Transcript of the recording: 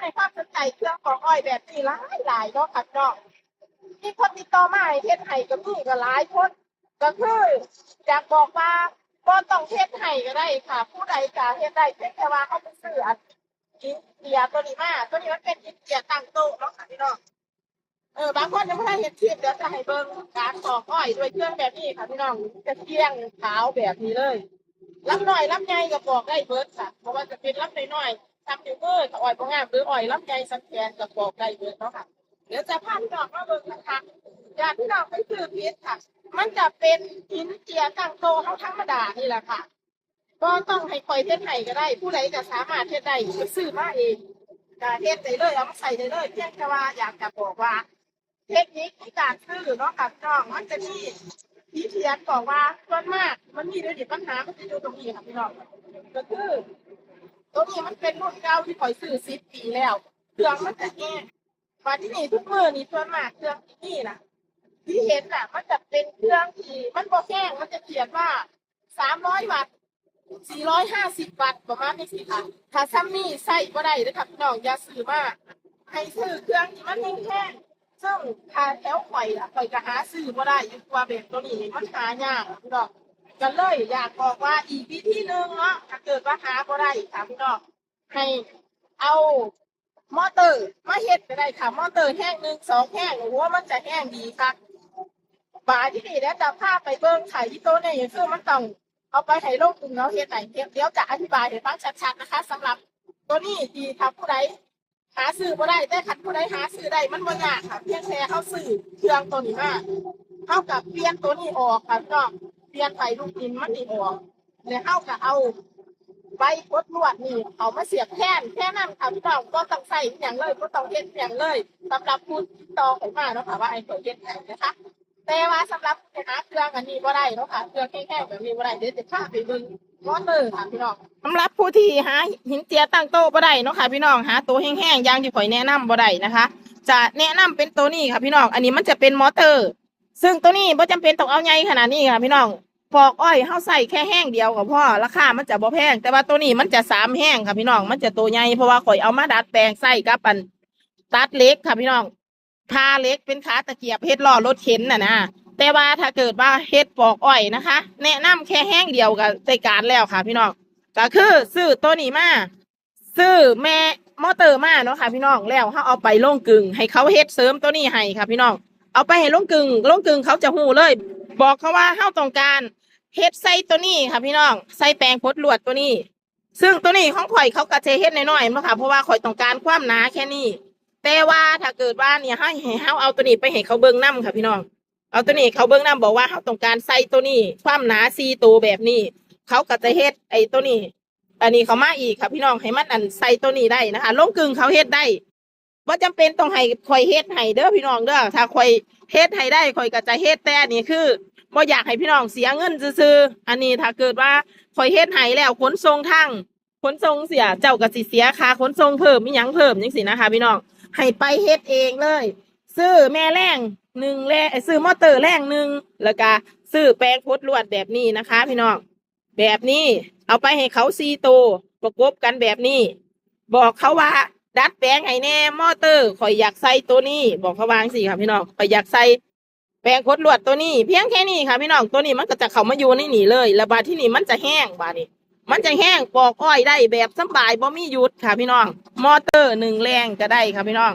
ในความสนใจเครื่องของอ้อยแบบนี้หลายเนาะค่ะเนาะมีคนติดต่อมาให้เฮ็ดให้ก็มีก็หลายคนก็คืออยากบอกว่าก็ต้องเฮ็ดให้ก็ได้ค่ะผู้ใดจะเฮ็ดได้เพียงแค่ว่าเขาไปซื้ออันอินเดียตัวนี้มาตัวนี้มันเป็นอินเดียตั้งโต๊ะเนาะค่ะพี่น้องบางคนยังไม่ได้เห็นคลิปเดี๋ยวจะให้เบิ่งการปอกอ้อยด้วยเครื่องแบบนี้ค่ะพี่น้องจะเที่ยงขาวแบบนี้เลยลำหน่อยลำใหญ่ก็ปอกได้เบิดค่ะเพราะว่าจะเป็นลำน้อยๆทำนิ้วมือถ้าอ้อยบ่งามหรืออ้อยลำใหญ่สันแขนก็ปอกได้เบิดเนาะค่ะเดี๋ยวจะพาพี่น้องมาเบิ่งนะคะอยากพี่น้องไปซื้อพิษค่ะมันจะเป็นหินเจียตั้งโตเขาธรรมดานี่แหละค่ะก็ต้องให้คอยเฮ็ดให้ก็ได้ผู้ใดจะสามารถเฮ็ดได้ไปซื้อมาเองก็เฮ็ดได้เลยเอามาใส่ได้เลยเพียงแค่ว่าอยากจะบอกว่าเทคนิคในการซื้อเนาะค่ะพี่น้องมันจะมีที่เขียนบอกว่าส่วนมากมันมีด้วยดิปัญหามันจะอยู่ตรงนี้ค่ะพี่น้องก็คือตัวนี้มันเป็นรุ่นเก่าที่คอยซื้อ10 ปีแล้วเครื่องมันจะแห้งมาที่นี่ทุกมือนี่ส่วนมากเครื่องที่นี่นะที่เห็นน่ะมันจะเป็นเครื่องที่มันบ่แห้งมันจะเขียนว่า300 วัตต์450 วัตต์ประมาณนี้สิค่ะถ้าซ้ำนี่ใส่บ่ได้เด้อค่ะพี่น้องอย่าซื้อมาให้ซื้อเครื่องที่มันแห้งๆซึ่งถ้าแถวข่อยล่ะข่อยก็หาซื้อบ่ได้อยู่ตัวแบบตัวนี้มันหายากพี่น้องก็เลยอยากบอกว่าอีกวิธีหนึ่งเนาะถ้าเกิดว่าหาบ่ได้ค่ะพี่น้องให้เอามอเตอร์มาเฮ็ดก็ได้ค่ะมอเตอร์แห้ง1 2 แห้งหรือว่ามันจะแห้งดีค่ะบาที่นี่แล้วจะพาไปเบิ่งไข่ที่โตเนี่ยอย่างคือมันต้องเอาไปให้โลกกลุ่มเนาะเฮ็ดไหนเดี๋ยวจะอธิบายให้ฟังชัดๆนะคะสำหรับตัวนี้ดีถ้าผู้ใดหาซื้อบ่ได้แต่คันผู้ใดหาซื้อได้มันบ่ยากค่ะเพียงแค่เฮาซื้อเครื่องตัวนี้มาเฮากับเปลี่ยนตัวนี้ออกค่ะก็เปลี่ยนไฟลูกดินมันนี่ออกแล้วเฮาก็เอาใบพดลวดนี่เอามาเสียบแค่นั้นค่ะพี่น้องก็ต้องใส่อย่างเลยก็ต้องเฮ็ดอย่างเลยสำหรับผู้ติดต่อเข้ามาเนาะค่ะว่าไอ้ตัวเฮ็ดให้นะคะแต่ว่าสำหรับหาเครื่องอันนี้บ่ได้เนาะค่ะเครื่องแค่แบบนี้บ่ได้เดี๋ยวจะพาไปเบิ่งมอเตอร์ค่ะพี่น้องสำหรับผู้ที่หาหินเจียตั้งโต๊ะบ่ได้เนาะค่ะพี่น้องหาตัวแห้งๆอย่างที่ข่อยแนะนำบ่ได้นะคะจะแนะนำเป็นตัวนี้ค่ะพี่น้องอันนี้มันจะเป็นมอเตอร์ซึ่งตัวนี้บ่จำเป็นต้องเอาใหญ่ขนาดนี้ค่ะพี่น้องปอกอ้อยเฮาใส่แค่แห้งเดียวก็พอราคามันจะบ่แพงแต่ว่าตัวนี้มันจะ3 แห้งค่ะพี่น้องมันจะตัวใหญ่เพราะว่าข่อยเอามาดัดแปลงใส่กับอันตัดเหล็กค่ะพี่น้องทาเหล็กเป็นขาตะเกียบเฮ็ดล้อรถเข็นน่ะนะแต่ว่าถ้าเกิดว่าเฮ็ดปอกอ้อยนะคะแนะนำแค่แห้งเดียวก็ได้การแล้วค่ะพี่น้องก็คือซื้อตัวนี้มาซื้อแม่มอเตอร์มาเนาะค่ะพี่น้องแล้วเขาเอาไปลงกึ่งให้เขาเฮ็ดเสริมตัวนี้ให้ค่ะพี่น้องเอาไปให้ลงกึ่งเขาจะหูเลยบอกเขาว่าเขาต้องการเฮ็ดใส่ตัวนี้ค่ะพี่น้องใส่แปรงพดลวดตัวนี้ซึ่งตัวนี้ของข่อยเขากระเทเฮ็ดน้อยๆเนาะค่ะเพราะว่าข่อยต้องการความหนาแค่นี้แต่ว่าถ้าเกิดว่าเนี่ยให้เขาเอาตัวนี้ไปให้เขาเบิ่งนำค่ะพี่น้องเอาตัวนี้เขาเบิ่งนำบอกว่าเขาต้องการใส่ตัวนี้ความหนา4 ตัวแบบนี้เขาก็จะเฮ็ดไอ้ตัวนี้อันนี้เขามาอีกค่ะพี่น้องให้มันอันใส่ตัวนี้ได้นะคะลงกึ่งเขาเฮ็ดได้ว่าจำเป็นต้องให้ข่อยเฮ็ดให้เด้อพี่น้องเด้อถ้าข่อยเฮ็ดให้ได้ข่อยก็จะเฮ็ดแต่อันนี้คือบ่อยากให้พี่น้องเสียเงินซื่อๆอันนี้ถ้าเกิดว่าข่อยเฮ็ดให้แล้วขนส่งเสียเจ้าก็สิเสียค่าขนส่งเพิ่มมีหยังเพิ่มจังซี่นะคะพี่น้องให้ไปเฮ็ดเองเลยซื้อแม่แรง1แรงซื้อมอเตอร์แรง1แล้วก็ซื้อแปรงพดลวดแบบนี้นะคะพี่น้องแบบนี้เอาไปให้เขา4 ตัวประกบกันแบบนี้บอกเขาว่าดัดแปลงให้แน่มอเตอร์ข่อยอยากใส่ตัวนี้บอกเขาวางสิค่ะพี่น้องข่อยอยากใส่แปรงพดลวดตัวนี้เพียงแค่นี้ค่ะพี่น้องตัวนี้มันก็จะเข้ามาอยู่ในนี่เลยแล้วบาดที่นี่มันจะแห้งบาดนี้มันจะแห้งปอกอ้อยได้แบบสบายบ่มีหยุดค่ะพี่น้องมอเตอร์1 แรงก็ได้ค่ะพี่น้อง